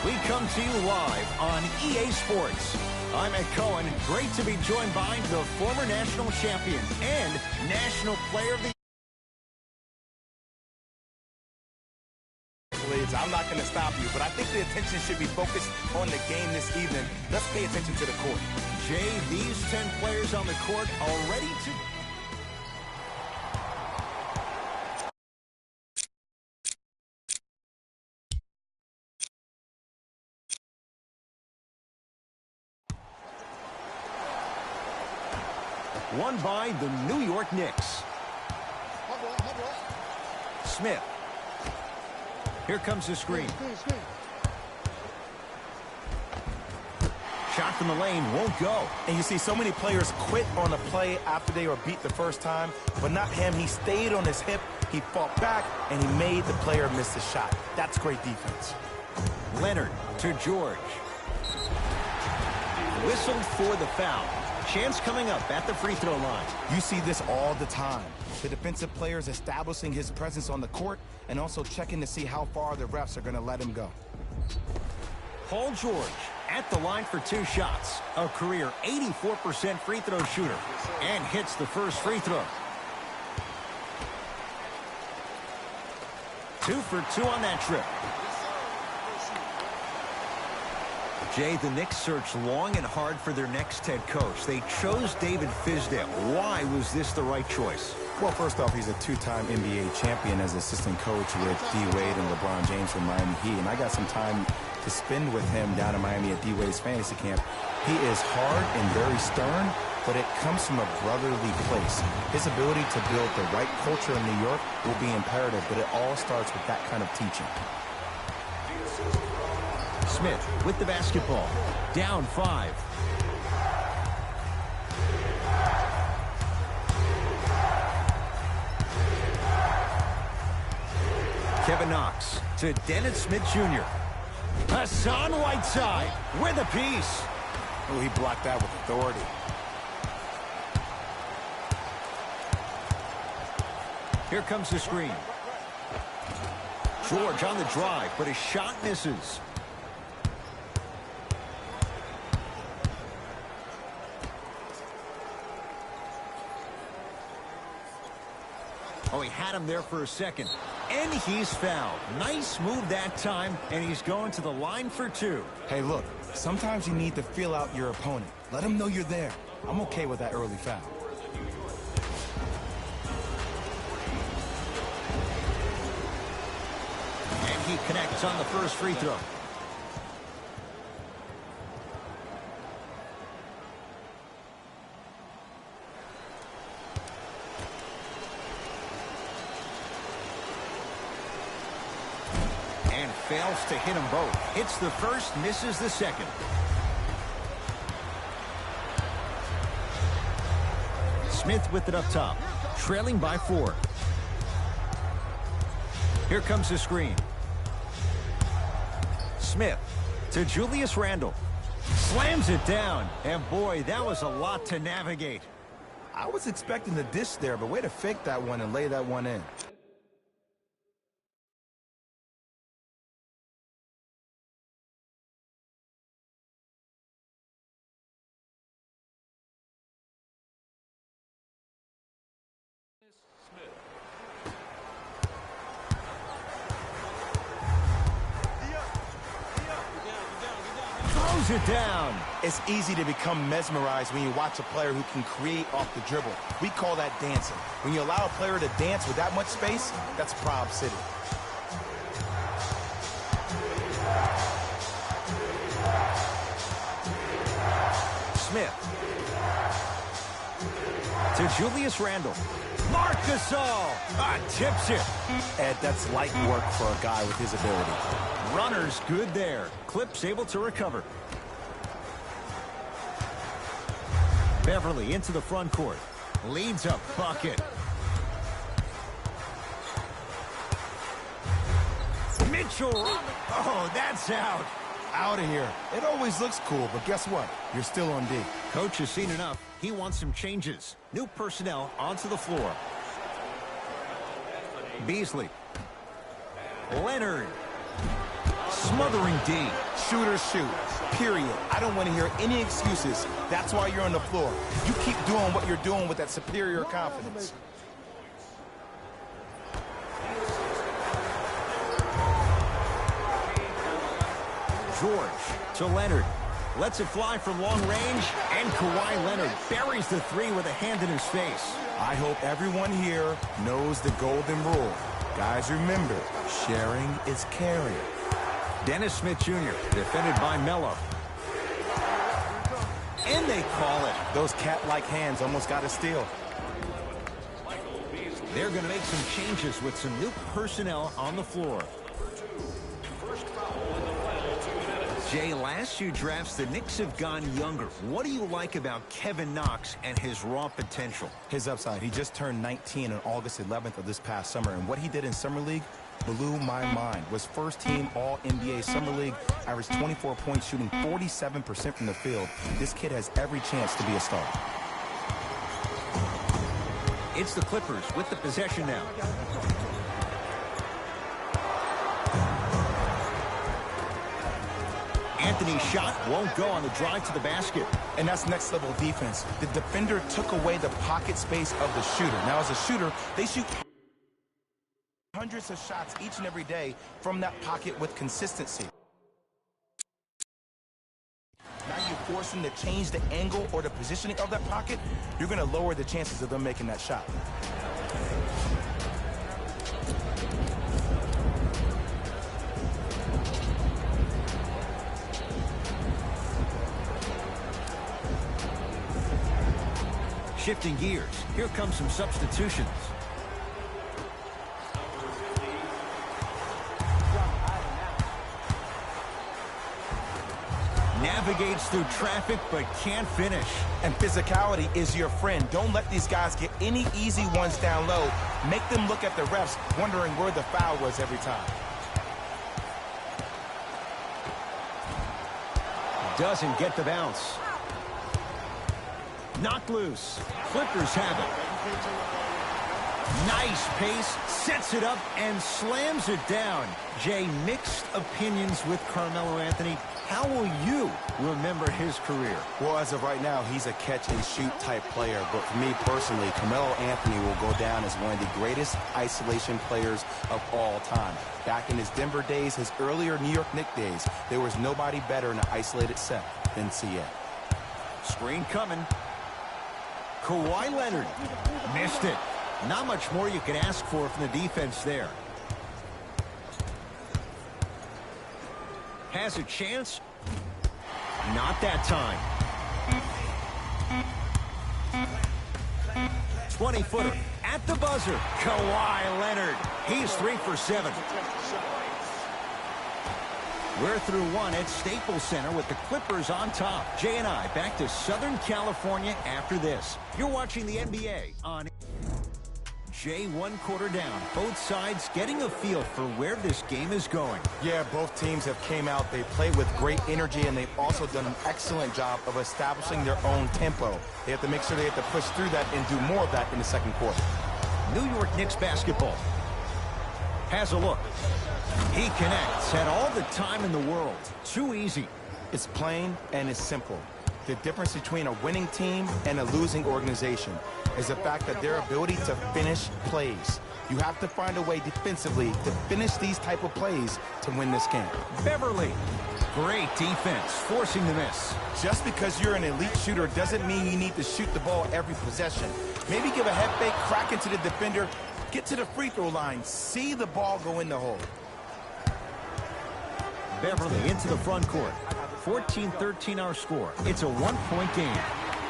We come to you live on EA Sports. I'm Ed Cohen. Great to be joined by the former national champion and National Player of the Year. I'm not going to stop you, but I think the attention should be focused on the game this evening. Let's pay attention to the court. Jay, these 10 players on the court are ready to... Won by the New York Knicks. Smith. Here comes the screen. Shot from the lane won't go. And you see so many players quit on a play after they were beat the first time, but not him. He stayed on his hip, he fought back, and he made the player miss the shot. That's great defense. Leonard to George. Whistled for the foul. Chance coming up at the free throw line. You see this all the time. The defensive players establishing his presence on the court and also checking to see how far the refs are going to let him go. Paul George at the line for 2 shots. A career 84% free throw shooter. And hits the first free throw. 2 for 2 on that trip. Jay, the Knicks searched long and hard for their next head coach. They chose David Fizdale. Why was this the right choice? Well, first off, he's a 2-time NBA champion as assistant coach with D. Wade and LeBron James from Miami Heat. And I got some time to spend with him down in Miami at D. Wade's fantasy camp. He is hard and very stern, but it comes from a brotherly place. His ability to build the right culture in New York will be imperative, but it all starts with that kind of teaching. Smith with the basketball. Down 5. Kevin Knox to Dennis Smith Jr. Hassan Whiteside with a piece. Oh, he blocked that with authority. Here comes the screen. George on the drive, but his shot misses. Oh, he had him there for a second. And he's fouled. Nice move that time, and he's going to the line for 2. Hey, look, sometimes you need to feel out your opponent. Let him know you're there. I'm okay with that early foul. And he connects on the first free throw. Fails to hit them both. Hits the first, misses the second. Smith with it up top. Trailing by 4. Here comes the screen. Smith to Julius Randle. Slams it down. And boy, that was a lot to navigate. I was expecting the dish there, but way to fake that one and lay that one in. Throws it down. It's easy to become mesmerized when you watch a player who can create off the dribble. We call that dancing. When you allow a player to dance with that much space, that's Prob City. Smith to Julius Randle. Marc Gasol tips it. Ed, that's light work for a guy with his ability. Runner's good there. Clips able to recover. Beverly into the front court. Leads a bucket. Mitchell. Oh, that's out. Out of here. It always looks cool, but guess what? You're still on D. Coach has seen enough. He wants some changes. New personnel onto the floor. Beasley. Leonard. smothering D. Shooters shoot, period. I don't want to hear any excuses. That's why you're on the floor. You keep doing what you're doing with that superior confidence. George to Leonard. Lets it fly from long range, and Kawhi Leonard buries the three with a hand in his face. I hope everyone here knows the golden rule. Guys, remember, sharing is caring. Dennis Smith Jr., defended by Melo. And they call it. Those cat-like hands almost got a steal. They're going to make some changes with some new personnel on the floor. Jay, last few drafts, the Knicks have gone younger. What do you like about Kevin Knox and his raw potential? His upside. He just turned 19 on August 11th of this past summer, and what he did in Summer League blew my mind. Was first-team All-NBA Summer League, averaged 24 points, shooting 47% from the field. This kid has every chance to be a star. It's the Clippers with the possession now. Anthony's shot won't go on the drive to the basket. And that's next level defense. The defender took away the pocket space of the shooter. Now, as a shooter, they shoot hundreds of shots each and every day from that pocket with consistency. Now you force them to change the angle or the positioning of that pocket, you're going to lower the chances of them making that shot. Shifting gears, here come some substitutions. Navigates through traffic but can't finish. And physicality is your friend. Don't let these guys get any easy ones down low. Make them look at the refs, wondering where the foul was every time. Doesn't get the bounce. Knocked loose. Clippers have it. Nice pace, sets it up, and slams it down. Jay, mixed opinions with Carmelo Anthony. How will you remember his career? Well, as of right now, he's a catch-and-shoot type player. But for me personally, Carmelo Anthony will go down as one of the greatest isolation players of all time. Back in his Denver days, his earlier New York Knicks days, there was nobody better in an isolated set than CA. Screen coming. Kawhi Leonard missed it. Not much more you can ask for from the defense there. Has a chance. Not that time. 20-footer at the buzzer. Kawhi Leonard. He's 3 for 7. We're through one at Staples Center with the Clippers on top. Jay and I back to Southern California after this. You're watching the NBA on Jay. 1 quarter down. Both sides getting a feel for where this game is going. Yeah, both teams have came out. They play with great energy, and they've also done an excellent job of establishing their own tempo. They have to make sure they have to push through that and do more of that in the second quarter. New York Knicks basketball. Has a look. He connects. Had all the time in the world. Too easy. It's plain and it's simple. The difference between a winning team and a losing organization is the fact that their ability to finish plays. You have to find a way defensively to finish these type of plays to win this game. Beverly. Great defense, forcing the miss. Just because you're an elite shooter doesn't mean you need to shoot the ball every possession. Maybe give a head fake, crack into the defender, get to the free throw line, see the ball go in the hole. Beverly into the front court. 14-13 our score. It's a 1-point game.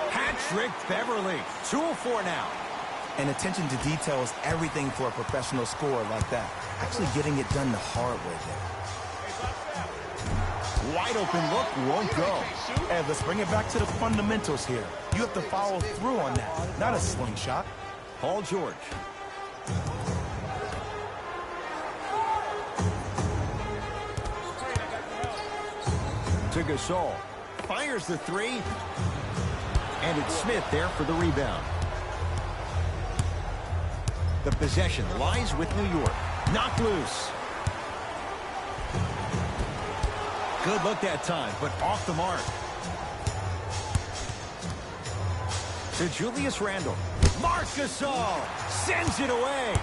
Hat-trick Beverly. 2-4 now. And attention to detail is everything for a professional scorer like that. Actually getting it done the hard way there. Wide open look won't go. Ed, let's bring it back to the fundamentals here. You have to follow through on that, not a slingshot. Paul George. To Gasol. Fires the 3. And it's Smith there for the rebound. The possession lies with New York. Knocked loose. Good look that time, but off the mark. To Julius Randle. Marc Gasol sends it away.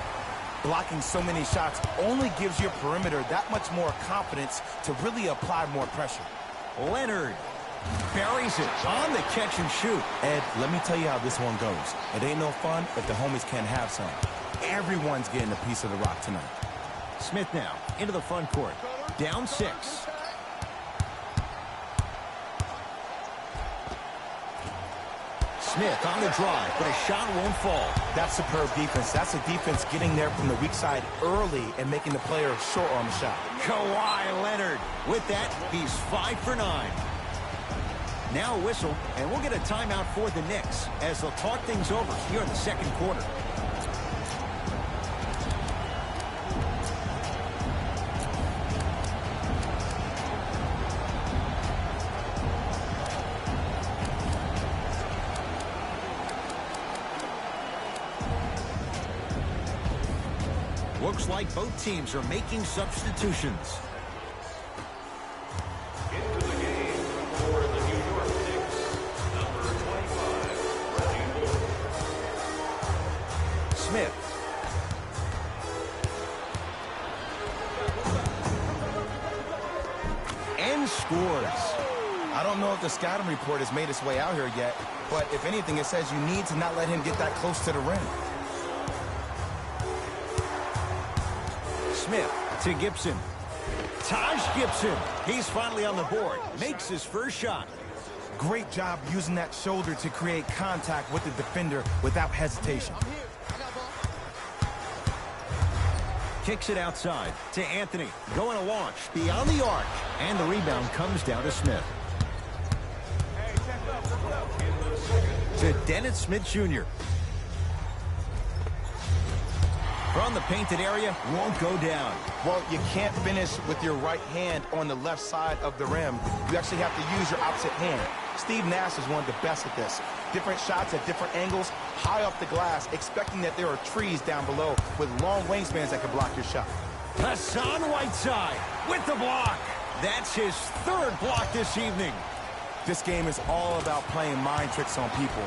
Blocking so many shots only gives your perimeter that much more confidence to really apply more pressure. Leonard buries it on the catch and shoot. Ed, let me tell you how this one goes. It ain't no fun if the homies can't have some. Everyone's getting a piece of the rock tonight. Smith now into the front court. Down 6. Smith on the drive, but a shot won't fall. That's superb defense. That's a defense getting there from the weak side early and making the player short on the shot. Kawhi Leonard. With that, he's 5 for 9. Now a whistle, and we'll get a timeout for the Knicks as they'll talk things over here in the second quarter. Looks like both teams are making substitutions. Into the game for the New York Knicks, number 25, Reggie Bullock. Smith. And scores. I don't know if the scouting report has made its way out here yet, but if anything, it says you need to not let him get that close to the rim. Smith to Gibson. Taj Gibson. He's finally on the board. Makes his first shot. Great job using that shoulder to create contact with the defender without hesitation. Kicks it outside to Anthony. Going to launch beyond the arc. And the rebound comes down to Smith. To Dennis Smith Jr. From the painted area, won't go down. Well, you can't finish with your right hand on the left side of the rim. You actually have to use your opposite hand. Steve Nash is one of the best at this. Different shots at different angles, high up the glass, expecting that there are trees down below with long wingspans that can block your shot. Hassan Whiteside with the block. That's his 3rd block this evening. This game is all about playing mind tricks on people.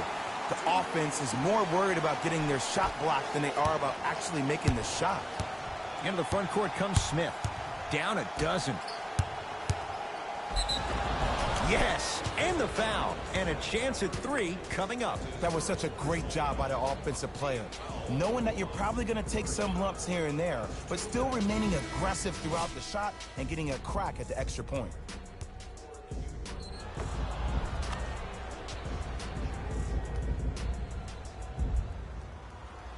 The offense is more worried about getting their shot blocked than they are about actually making the shot. Into the front court comes Smith. Down a dozen. Yes, and the foul. And a chance at 3 coming up. That was such a great job by the offensive player. Knowing that you're probably going to take some lumps here and there, but still remaining aggressive throughout the shot and getting a crack at the extra point.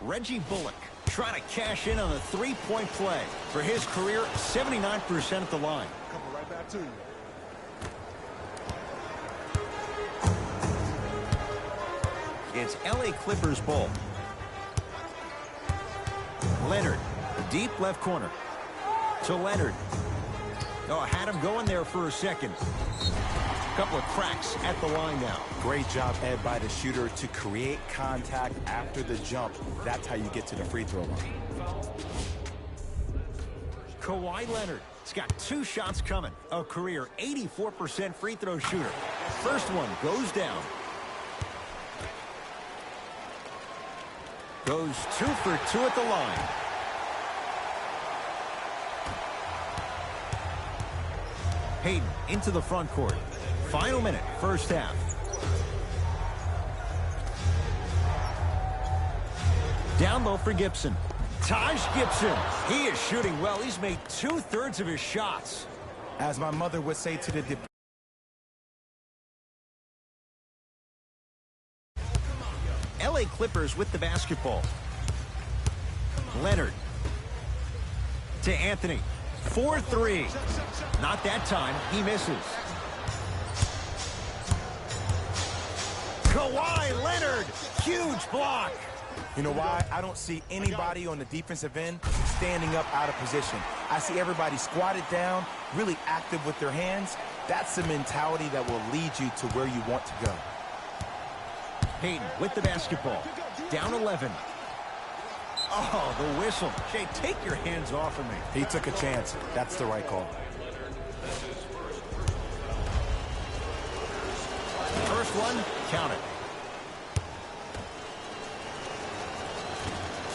Reggie Bullock trying to cash in on a 3-point play. For his career, 79% at the line. Coming right back to you. It's LA Clippers ball. Leonard, deep left corner. To Leonard. Oh, had him going there for a second. Couple of cracks at the line now. Great job, Ed, by the shooter to create contact after the jump. That's how you get to the free throw line. Kawhi Leonard. He's got 2 shots coming. A career 84% free throw shooter. First one goes down. Goes 2 for 2 at the line. Hayden into the front court. Final minute, first half. Down low for Gibson. Taj Gibson. He is shooting well. He's made 2/3 of his shots. As my mother would say to the LA Clippers with the basketball. Leonard. To Anthony. 4-3. Not that time. He misses. Kawhi Leonard. Huge block. You know why? I don't see anybody on the defensive end standing up out of position. I see everybody squatted down, really active with their hands. That's the mentality that will lead you to where you want to go. Hayden with the basketball. Down 11. Oh, the whistle. Jay, take your hands off of me. He took a chance. That's the right call. First one, count it.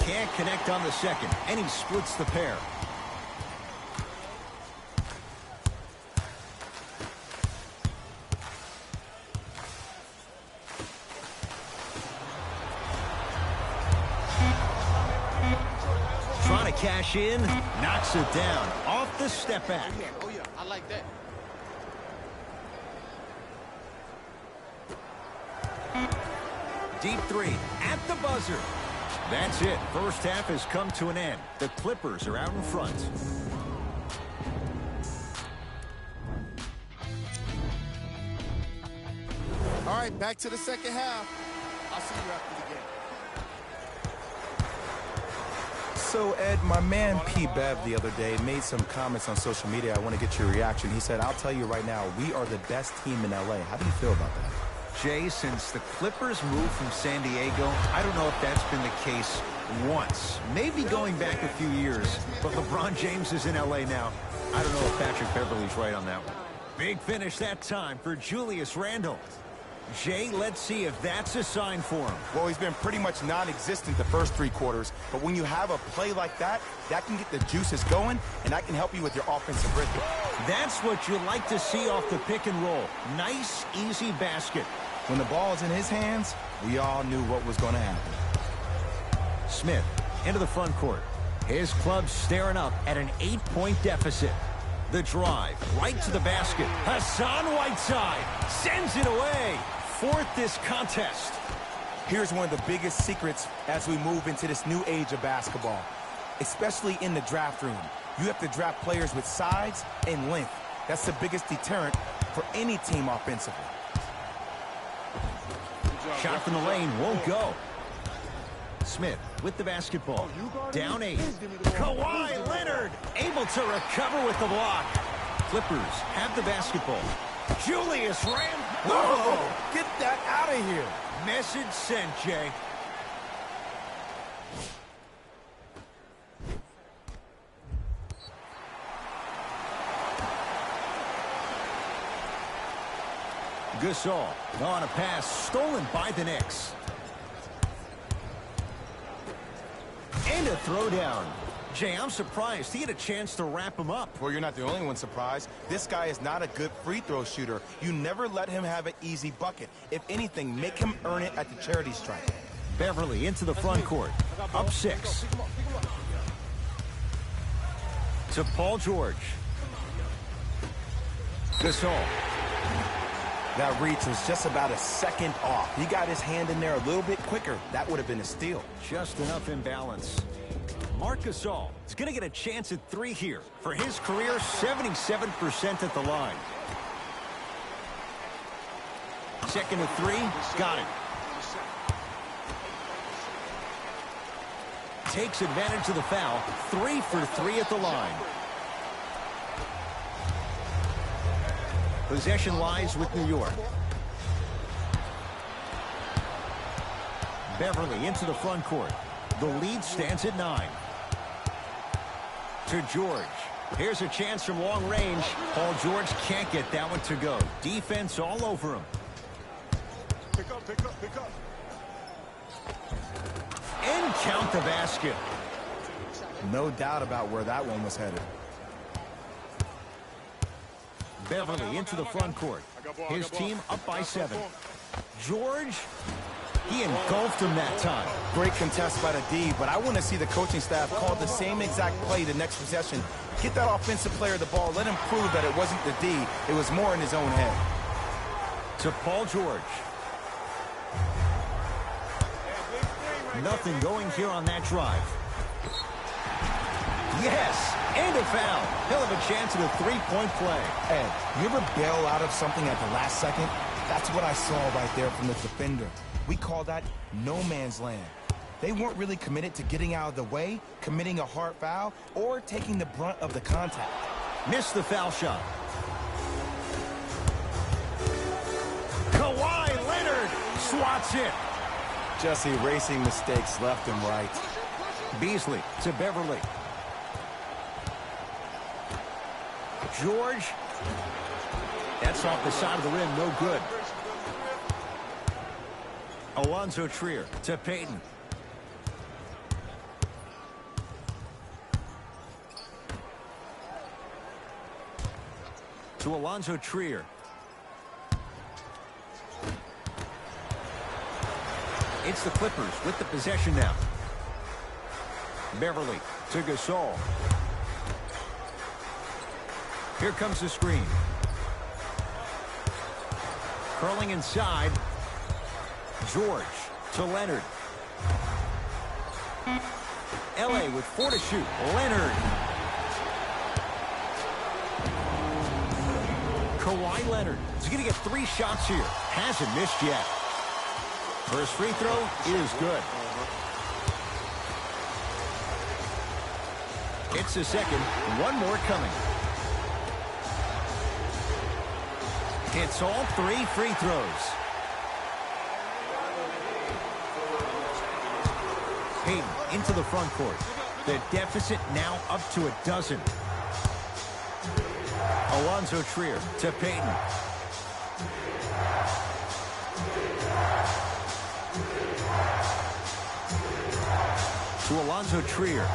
Can't connect on the second, and he splits the pair. Trying to cash in, knocks it down, off the step back. Oh yeah, I like that. Deep three, at the buzzer. That's it. First half has come to an end. The Clippers are out in front. All right, back to the second half. I'll see you after the game. So, Ed, my man P. Bev the other day made some comments on social media. I want to get your reaction. He said, I'll tell you right now, we are the best team in L.A. How do you feel about that? Jay, since the Clippers moved from San Diego, I don't know if that's been the case once. Maybe going back a few years, but LeBron James is in L.A. now. I don't know if Patrick Beverley's right on that one. Big finish that time for Julius Randle. Jay, let's see if that's a sign for him. Well, he's been pretty much non-existent the first 3 quarters, but when you have a play like that, that can get the juices going, and that can help you with your offensive rhythm. That's what you like to see off the pick and roll. Nice, easy basket. When the ball is in his hands, we all knew what was going to happen. Smith into the front court. His club staring up at an 8-point deficit. The drive right to the basket. Hassan Whiteside sends it away. Fourth this contest. Here's one of the biggest secrets as we move into this new age of basketball, especially in the draft room. You have to draft players with size and length. That's the biggest deterrent for any team offensively. Shot from the lane won't go. Smith with the basketball. Down 8. Kawhi Leonard able to recover with the block. Clippers have the basketball. Julius Randle. Whoa! Get that out of here. Message sent, Jay. Gasol on a pass stolen by the Knicks. And a throwdown. Jay, I'm surprised he had a chance to wrap him up. Well, you're not the only one surprised. This guy is not a good free throw shooter. You never let him have an easy bucket. If anything, make him earn it at the charity stripe. Beverley into the front court. Up 6. To Paul George. Gasol. That reach was just about a second off. He got his hand in there a little bit quicker. That would have been a steal. Just enough imbalance. Marc Gasol is going to get a chance at 3 here. For his career, 77% at the line. Second to 3, got it. Takes advantage of the foul. 3 for 3 at the line. Possession lies with New York. Beverley into the front court. The lead stands at 9. To George. Here's a chance from long range. Paul George can't get that one to go. Defense all over him. Pick up, pick up, pick up. And count the basket. No doubt about where that one was headed. Beverley into the front court. His team up by 7. George, he engulfed him that time. Great contest by the D, but I want to see the coaching staff call the same exact play the next possession. Get that offensive player the ball. Let him prove that it wasn't the D. It was more in his own head. To Paul George. Nothing going here on that drive. Yes, and a foul. He'll have a chance at a 3-point play. Ed, you ever bail out of something at the last second? That's what I saw right there from the defender. We call that no man's land. They weren't really committed to getting out of the way, committing a hard foul, or taking the brunt of the contact. Missed the foul shot. Kawhi Leonard swats it. Just erasing mistakes left and right. Beasley to Beverley. George. That's off the side of the rim, no good. Alonzo Trier to Payton. To Alonzo Trier. It's the Clippers with the possession now. Beverly to Gasol. Here comes the screen. Curling inside. George to Leonard. LA with 4 to shoot. Leonard. Kawhi Leonard is going to get 3 shots here. Hasn't missed yet. First free throw is good. It's the second. One more coming. Hits all 3 free throws. Payton into the front court. The deficit now up to a dozen. Alonzo Trier to Payton. To Alonzo Trier.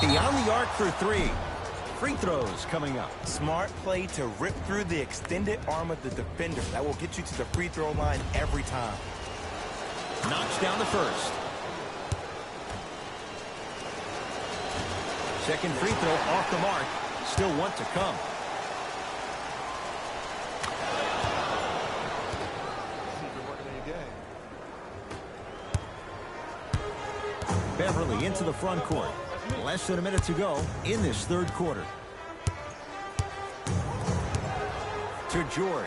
Beyond the arc for 3. Free throws coming up. Smart play to rip through the extended arm of the defender. That will get you to the free throw line every time. Knocks down the first. Second free throw off the mark. Still one to come. Beverly into the front court. Less than a minute to go in this third quarter. To George.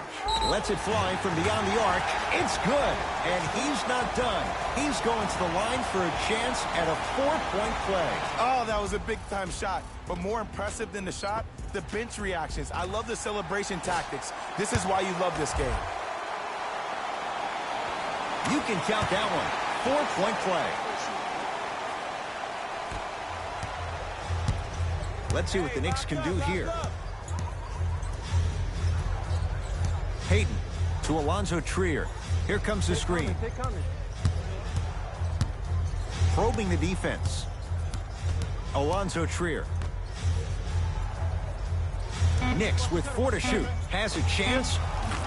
Lets it fly from beyond the arc. It's good. And he's not done. He's going to the line for a chance at a 4-point play. Oh, that was a big-time shot. But more impressive than the shot, the bench reactions. I love the celebration tactics. This is why you love this game. You can count that one. 4-point play. Let's see what the Knicks can do here. Payton to Alonzo Trier. Here comes the screen. Probing the defense. Alonzo Trier. Knicks with 4 to shoot. Has a chance.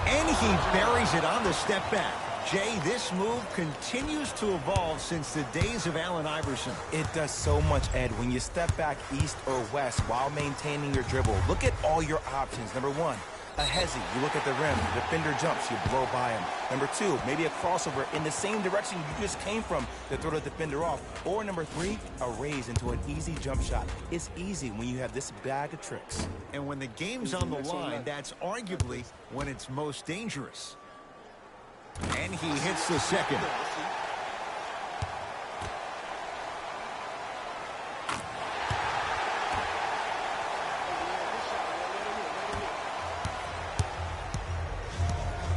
And he buries it on the step back. Jay, this move continues to evolve since the days of Allen Iverson. It does so much, Ed. When you step back east or west while maintaining your dribble, look at all your options. Number 1, a hezzy. You look at the rim. The defender jumps. You blow by him. Number 2, maybe a crossover in the same direction you just came from to throw the defender off. Or number 3, a raise into an easy jump shot. It's easy when you have this bag of tricks. And when the game's on the line, that's arguably when it's most dangerous. And he hits the second.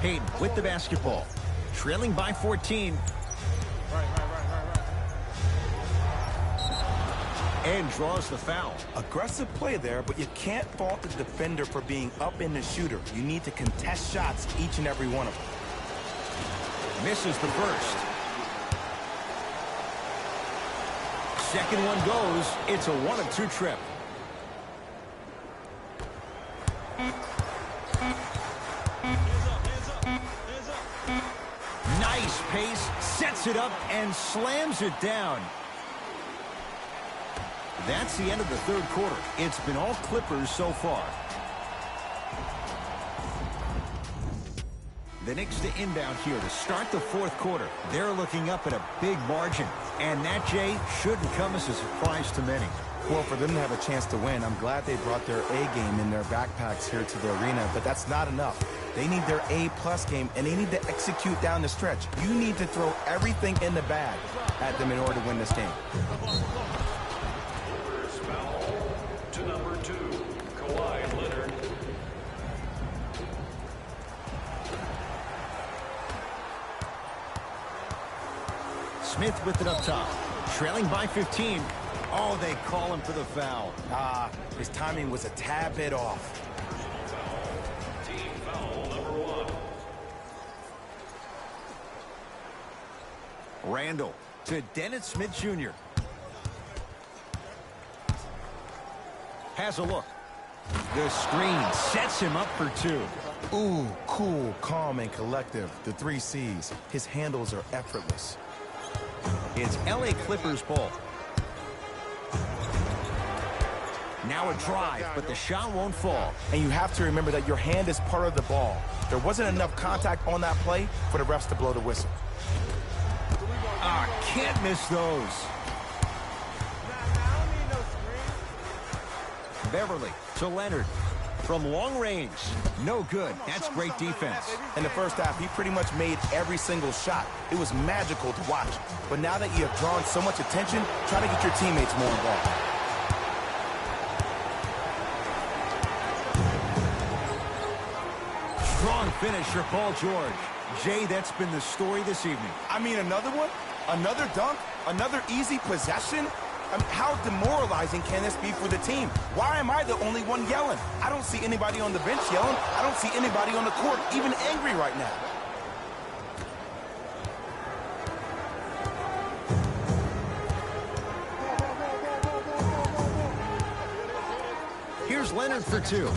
Payton with the basketball. Trailing by 14. And draws the foul. Aggressive play there, but you can't fault the defender for being up in the shooter. You need to contest shots, each and every one of them. Misses the first. Second one goes. It's a 1 of 2 trip. Nice pace. Sets it up and slams it down. That's the end of the third quarter. It's been all Clippers so far. The Knicks to inbound here to start the fourth quarter. They're looking up at a big margin. And that, Jay, shouldn't come as a surprise to many. Well, for them to have a chance to win, I'm glad they brought their A game in their backpacks here to the arena, but that's not enough. They need their A+ game, and they need to execute down the stretch. You need to throw everything in the bag at them in order to win this game. Foul to number 2, Kawhi Leonard. Smith with it up top. Trailing by 15. Oh, they call him for the foul. His timing was a tad bit off. Team foul Randall to Dennis Smith Jr. Has a look. The screen sets him up for two. Ooh, cool, calm, and collective. The 3 C's. His handles are effortless. It's LA Clippers ball. Now a drive, but the shot won't fall. And you have to remember that your hand is part of the ball. There wasn't enough contact on that play for the refs to blow the whistle. Can't miss those. Beverly to Leonard. From long range. No good. That's great defense. In the first half, he pretty much made every single shot. It was magical to watch. But now that you have drawn so much attention, try to get your teammates more involved. Strong finisher, Paul George. Jay, that's been the story this evening. I mean, another one? Another dunk? Another easy possession? I mean, how demoralizing can this be for the team? Why am I the only one yelling? I don't see anybody on the bench yelling. I don't see anybody on the court even angry right now. Here's Leonard for two.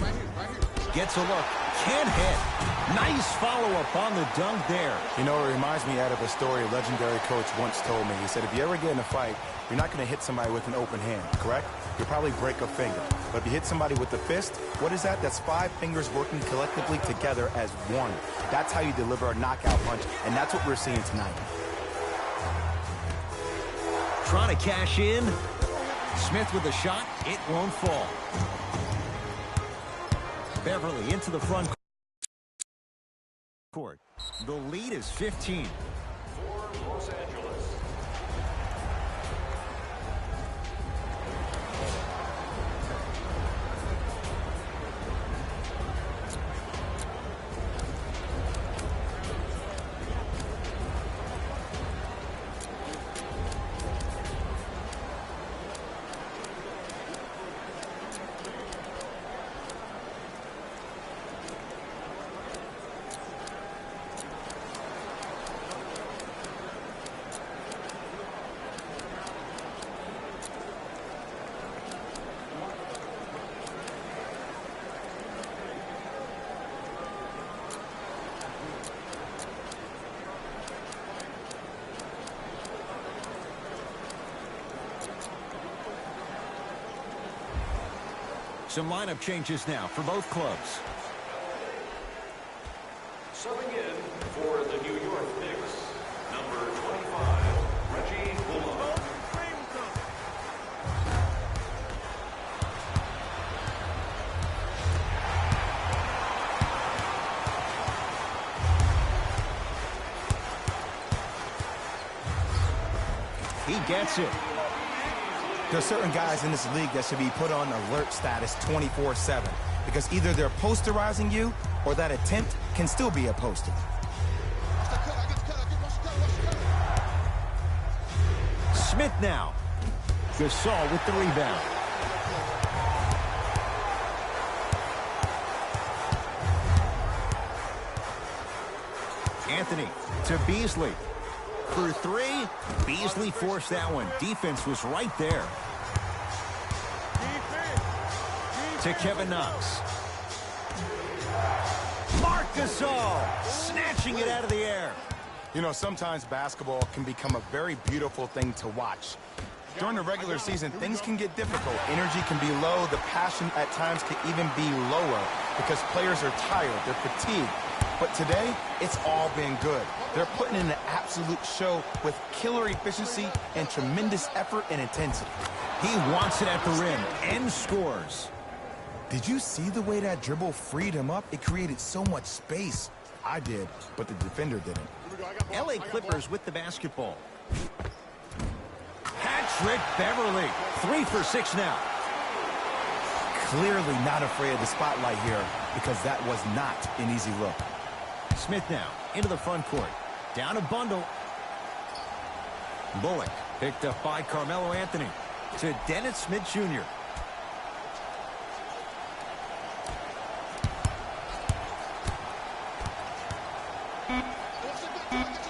Gets a look. Can't hit. Nice follow-up on the dunk there. You know, it reminds me out of a story a legendary coach once told me. He said, if you ever get in a fight, you're not going to hit somebody with an open hand, correct? You'll probably break a finger. But if you hit somebody with the fist, what is that? That's 5 fingers working collectively together as one. That's how you deliver a knockout punch, and that's what we're seeing tonight. Trying to cash in. Smith with a shot. It won't fall. Beverly into the front court. The lead is 15. For Los Angeles. Some lineup changes now for both clubs. Subbing in for the New York Knicks, number 25, Reggie Bullock. He gets it. There's certain guys in this league that should be put on alert status 24/7 because either they're posterizing you or that attempt can still be a poster. Smith now. Gasol with the rebound. Anthony to Beasley. For three, Beasley forced that one. Defense was right there. To Kevin Knox. Marc Gasol snatching it out of the air. You know, sometimes basketball can become a very beautiful thing to watch. During the regular season, things can get difficult. Energy can be low. The passion at times can even be lower because players are tired. They're fatigued. But today, it's all been good. They're putting in an absolute show with killer efficiency and tremendous effort and intensity. He wants it at the rim and scores. Did you see the way that dribble freed him up? It created so much space. I did, but the defender didn't. LA Clippers with the basketball. Patrick Beverly. 3 for 6 now. Clearly not afraid of the spotlight here because that was not an easy look. Smith now into the front court. Down a bundle. Bullock picked up by Carmelo Anthony. To Dennis Smith Jr.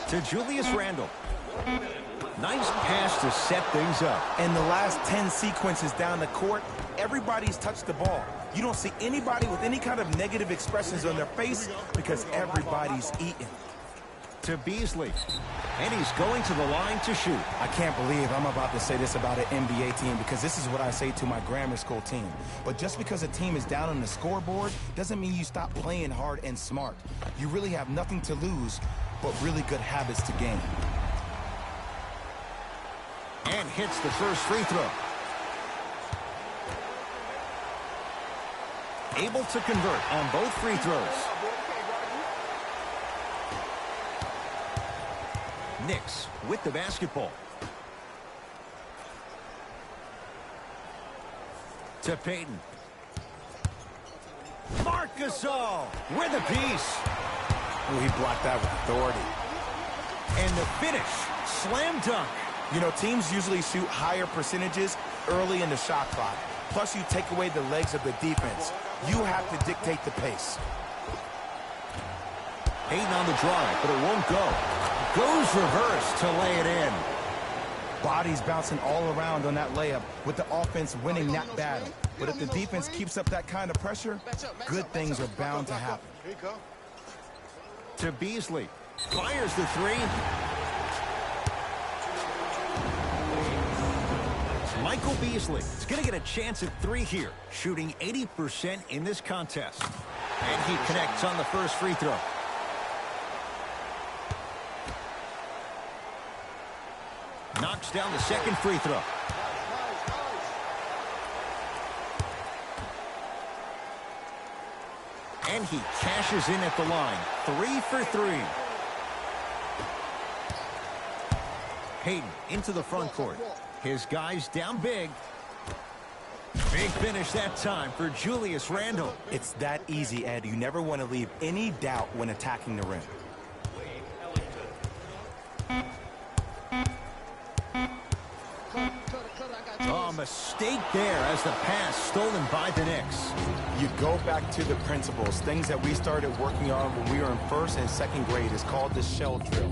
To Julius Randle. 1 minute Nice pass to set things up. And the last 10 sequences down the court, everybody's touched the ball. You don't see anybody with any kind of negative expressions on their face because everybody's eating. To Beasley. And he's going to the line to shoot. I can't believe I'm about to say this about an NBA team because this is what I say to my grammar school team. But just because a team is down on the scoreboard doesn't mean you stop playing hard and smart. You really have nothing to lose but really good habits to gain. And hits the first free throw. Able to convert on both free throws. Knicks with the basketball. To Payton. Marc Gasol with a piece. Oh, he blocked that with authority. And the finish. Slam dunk. You know, teams usually shoot higher percentages early in the shot clock. Plus, you take away the legs of the defense. You have to dictate the pace. Payton on the drive, but it won't go. Goes reverse to lay it in. Bodies bouncing all around on that layup with the offense winning that battle. But if the defense keeps up that kind of pressure, good things are bound to happen. To Beasley. Fires the three. Michael Beasley is going to get a chance at three here, shooting 80% in this contest. And he connects on the first free throw. Knocks down the second free throw. And he cashes in at the line. 3 for 3. Payton into the front court. His guys down big. Big finish that time for Julius Randle. It's that easy, Ed. You never want to leave any doubt when attacking the rim. Oh, mistake there as the pass stolen by the Knicks. You go back to the principles, things that we started working on when we were in first and second grade. Is called the shell drill.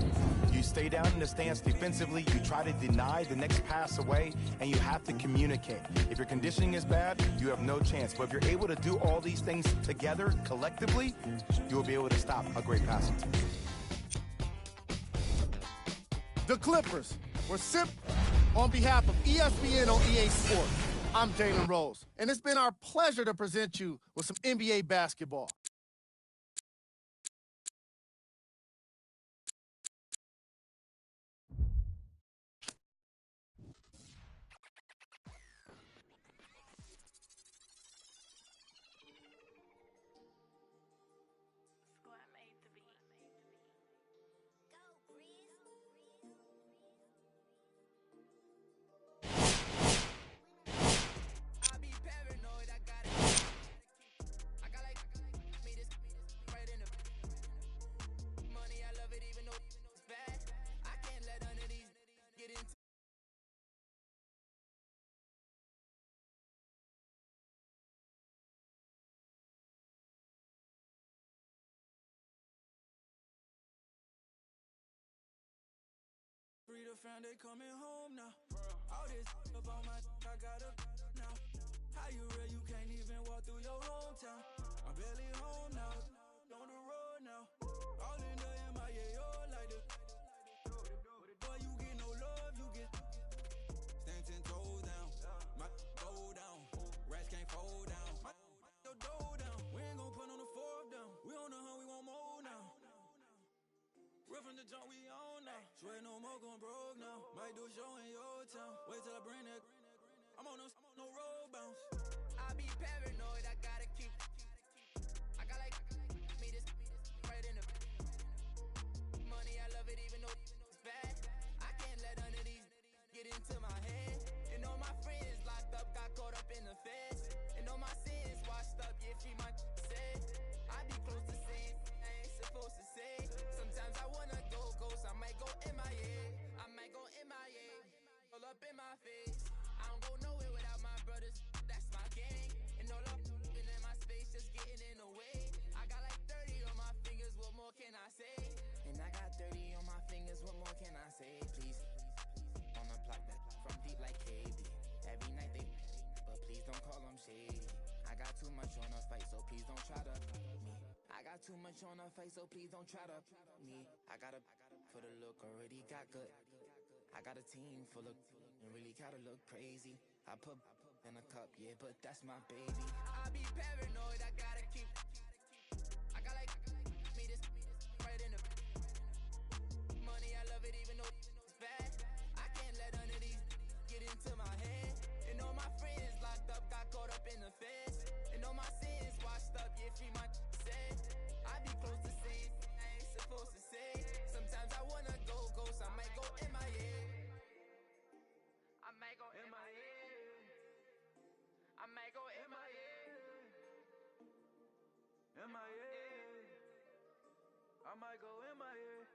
You stay down in the stance defensively, you try to deny the next pass away, and you have to communicate. If your conditioning is bad, you have no chance. But if you're able to do all these things together, collectively, you will be able to stop a great passing team. The Clippers were sipped on behalf of ESPN on EA Sports. I'm Jalen Rose, and it's been our pleasure to present you with some NBA basketball. Freedom found they coming home now. All this up on my I got up now. How you real? You can't even walk through your hometown. I'm barely home now. On the road now. All in the MIA, all like this. Boy, you get no love, you get stand 10 toes down. My go down. Rats can't fold down. Your dough down. We ain't gon' put on the fourth down. We on the hunt, we want more now. Real from the jump, we on now. Swear no more gon' broke now. Might do a show in your town. Wait till I bring that. I'm on no road bounce. I be paranoid, I gotta keep. I got like me this right in the money, I love it even though it's bad. I can't let none of these get into my head. And all my friends locked up, got caught up in the feds. And all my sins washed up, yeah, free my said. I be close to saying I ain't supposed to say. Sometimes I wanna go ghost, I might go MIA. I might go MIA. All up in my face. I don't go nowhere without my brothers. That's my gang. And all up in my space, just getting in the way. I got like 30 on my fingers, what more can I say? And I got 30 on my fingers, what more can I say? Please. got too much on her face, so please don't try to me. I got too much on her face, so please don't try to me. I got a for the look, already got good. I got a team full of and really gotta look crazy. I put in a cup, yeah, but that's my baby. I be paranoid, I gotta keep. I got like me this right in the money. I love it even though it's bad. I can't let none of these get into my head. And all my friends locked up, got caught up in the feds. And all my sins washed up, yeah, free my said. I be close to sin, I ain't supposed to say. Sometimes I wanna go ghost, I might go MIA. I might go MIA. I might go MIA. MIA. I might go MIA.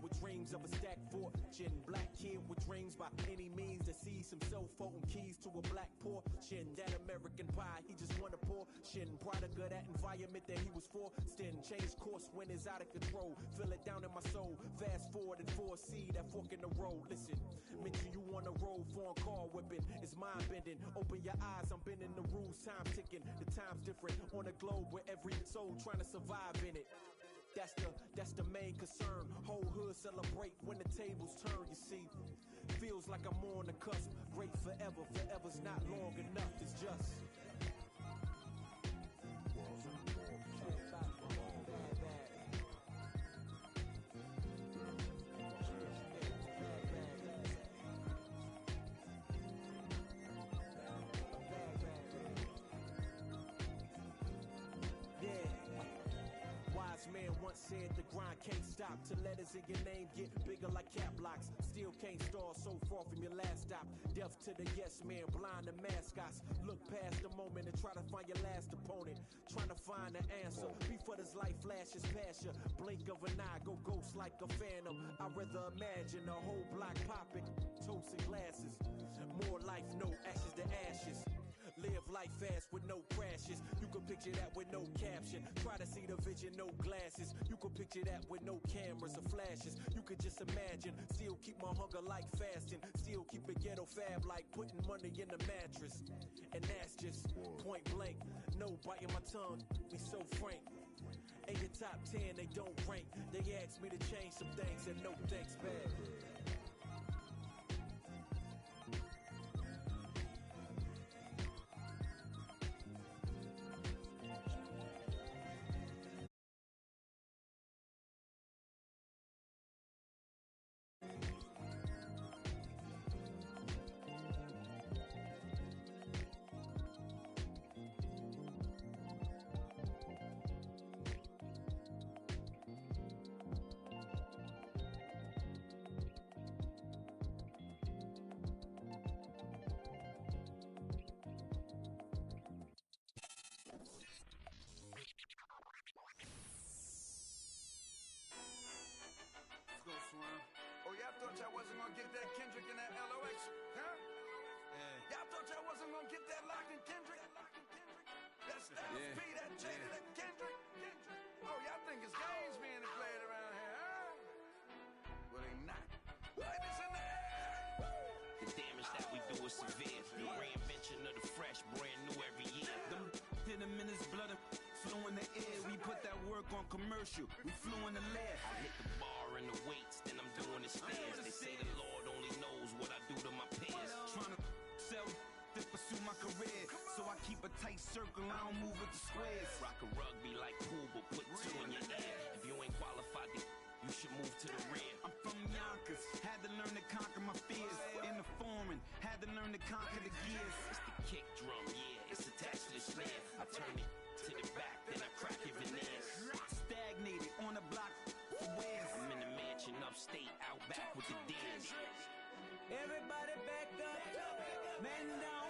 With dreams of a stacked fortune, black kid with dreams by any means to see some cell phone keys to a black portion. That American pie, he just wanna portion. Product of that environment that he was forced in. Change course when it's out of control. Feel it down in my soul. Fast forward and foresee that fork in the road. Listen, mention you on the road, foreign car whipping. It's mind bending. Open your eyes, I'm bending the rules. Time ticking. The time's different on a globe where every soul trying to survive in it. That's the main concern. Whole hood celebrate when the tables turn, you see. Feels like I'm on the cusp. Great forever, forever's not long enough, it's just. Man once said the grind can't stop till letters in your name get bigger like cap blocks. Still can't stall so far from your last stop. Deaf to the yes man, blind to mascots. Look past the moment and try to find your last opponent. Trying to find the answer before this life flashes past you. Blink of an eye, go ghost like a phantom. I'd rather imagine a whole block popping, toasting glasses. More life, no ashes to ashes. Live life fast with no crashes. You can picture that with no caption. Try to see the vision, no glasses. You can picture that with no cameras or flashes. You could just imagine. Still keep my hunger like fasting. Still keep it ghetto fab like putting money in the mattress. And that's just point blank. No biting my tongue, be so frank. In your top 10, they don't rank. They asked me to change some things and no thanks back. Oh, y'all thought y'all wasn't gonna get that Kendrick and that LOX, huh? Yeah. Y'all thought y'all wasn't gonna get that Lock and Kendrick? That Styles P, that Jada, that Kendrick? Oh, y'all think it's games being played around here, huh? Well, they not. Ladies in the air! The damage that we do is severe. The reinvention of the fresh, brand new every year. Them hit them in his blood, flew in the air. We put that work on commercial. We flew in the lab. I hit the bar and the weights, then I'm doing the stairs. They say the Lord only knows what I do to my peers. Trying to sell to pursue my career. So I keep a tight circle, I don't move with the squares. Rock a rugby like pool, but put two in your ear. If you ain't qualified, you should move to the rear. I'm from Yonkers, had to learn to conquer my fears. In the foreign, had to learn to conquer the gears. It's the kick drum, yeah, it's attached to the snare. I turn it to the back, then I crack your veneers. Stagnated on the block for wears. I'm in a mansion upstate, out back with the deers. Everybody back up, man down,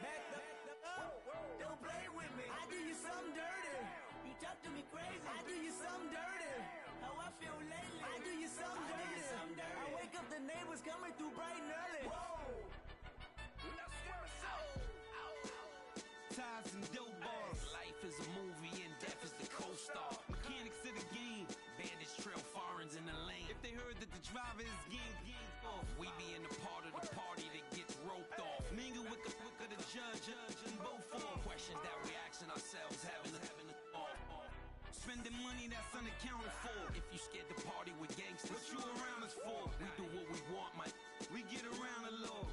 back up. Don't play with me. I do you something dirty. You talk to me crazy. I do you something dirty. How I feel lately. I do you something dirty. I wake up the neighbors coming through bright and early. Ties and dope bars. Life is a movie and death is the co-star. Mechanics of the game. Bandits trail foreigns in the lane. If they heard that the driver is gang off, We be in the part of the party that gets roped off. mingle with the book of the judge and both for Questions that we asking ourselves, having a spending money that's unaccounted for. If you scared to party with gangsters, What you around us for? we do what we want, man. We get around a little.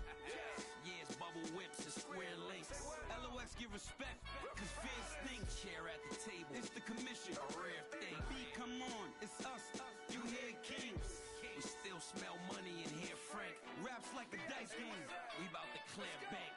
Yeah, it's bubble whips and square links. LOX give respect, cause fear stink. Chair at the table, It's the commission. a rare thing. B, come on, it's us. You hear kings. We still smell money and hear Frank. Raps like a dice game. We about to clear bank.